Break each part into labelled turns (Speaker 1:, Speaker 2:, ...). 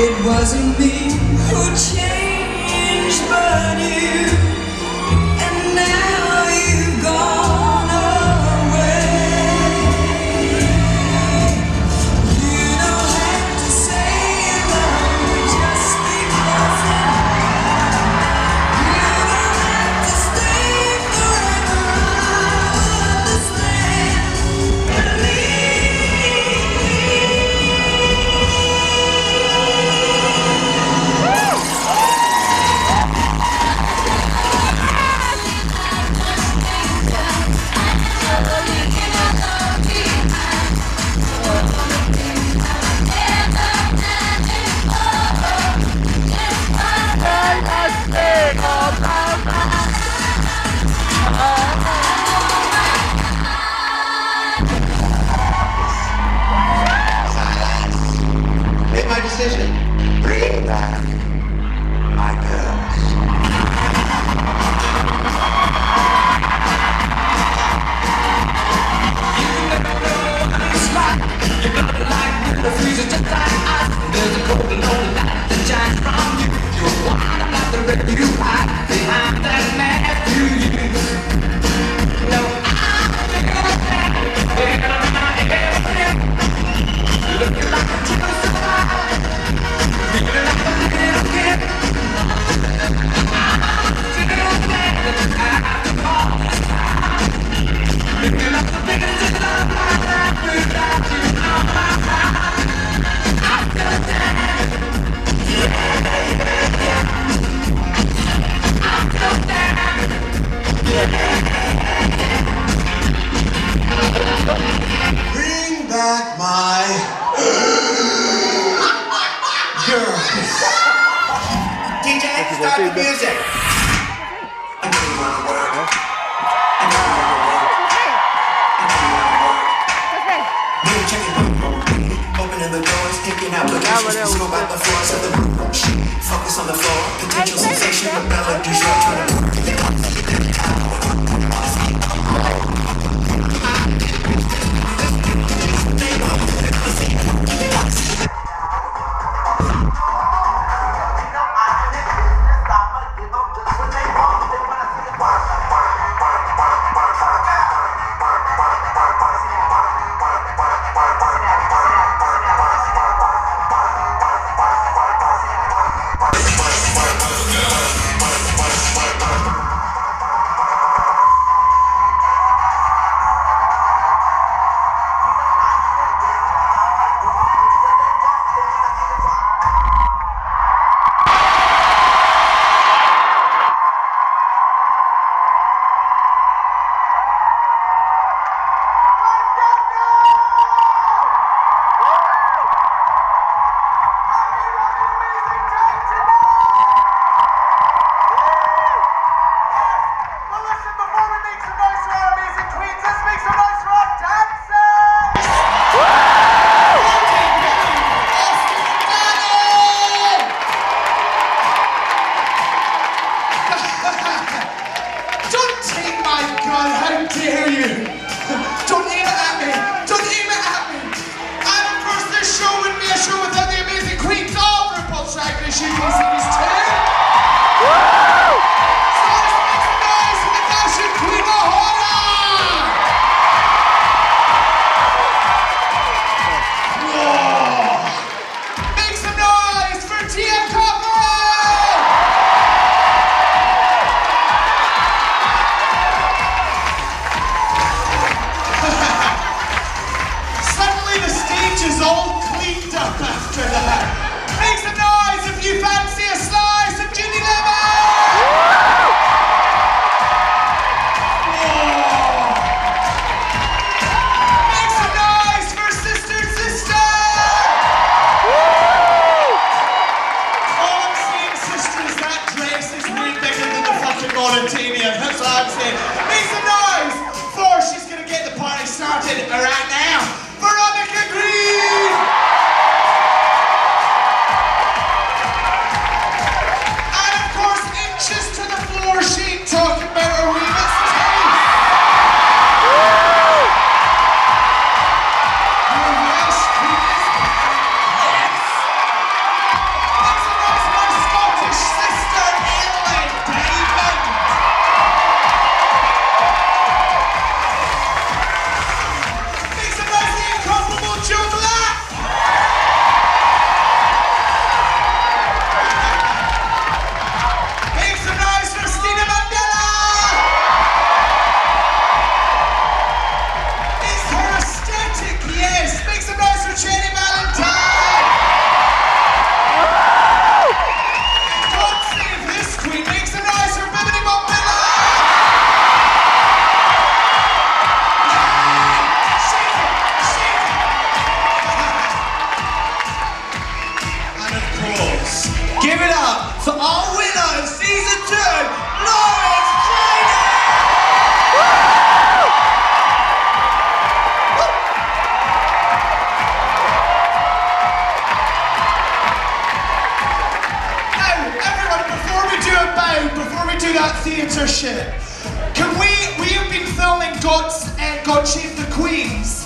Speaker 1: It wasn't me who changed, but you. And now you've gone away. You don't have to say you love me just because you don't have to stay forever. I understand.
Speaker 2: Made my decision. Bring back my girls.
Speaker 1: The freezer just like ice. There's a cold and lonely light that shines from you. You're wild like the red you hide behind that mask you use. No, I'm looking like a true survivor, feeling like a little kid. I'm still glad that I have to call this time. Looking like the biggest in my life without you on my mind.
Speaker 2: Bring back my girls. DJ, start the music. I know you wanna work. I know you wanna work. I know you wanna work. New checking, opening the doors, taking applications, go by the floors of the room. Focus on the floor, potential sensation, the melodies you're trying to work. do that theatre shit. We have been filming God Save the Queens,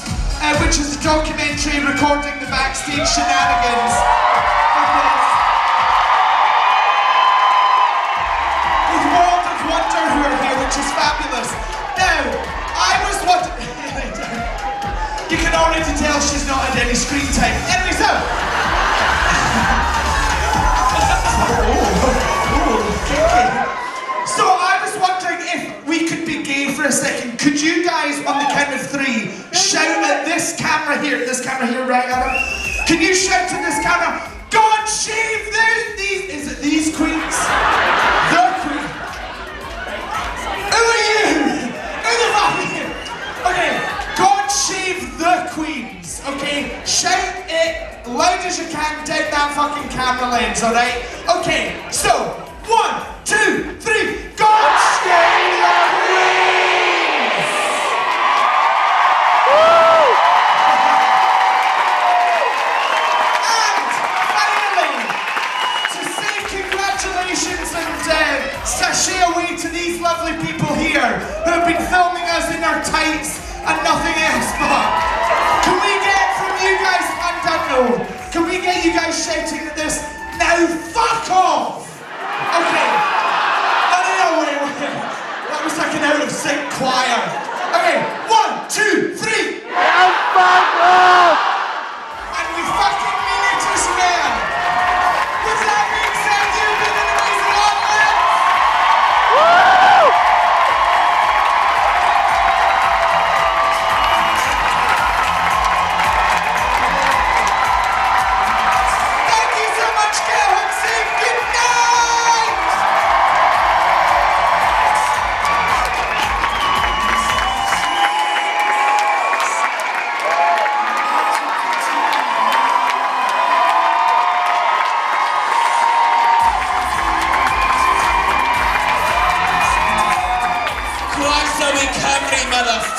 Speaker 2: which is a documentary recording the backstage shenanigans with World of Wonder who are here, which is fabulous. Now, I was wondering, you can already tell she's not had any screen time. Anyway, so. So I was wondering if we could be gay for a second. Could you guys, on the count of 3, shout at this camera here, right, Adam? Can you shout to this camera, God shave these queens? The queen. Who are you? Who the fuck are you? Okay, God shave the queens, okay? Shout it loud as you can down that fucking camera lens, alright? Okay, so, 1, 2, 3, God shave the queens! Woo! And finally, to say congratulations and sashay away to these lovely people here who have been filming us in our tights and nothing else but. Can we get from you guys, I don't know, can we get you guys shouting at this, now fuck off? Okay. No, wait. That was like an out of sync choir. Okay, 1, 2, 3.
Speaker 3: Now fuck off!
Speaker 2: And we fucking mean it as well. With that being said, you've been an amazing audience.
Speaker 3: Woo!
Speaker 2: Thank you so much, Gail Hudson. Good night.
Speaker 1: Christ, are we Camry, motherfucker?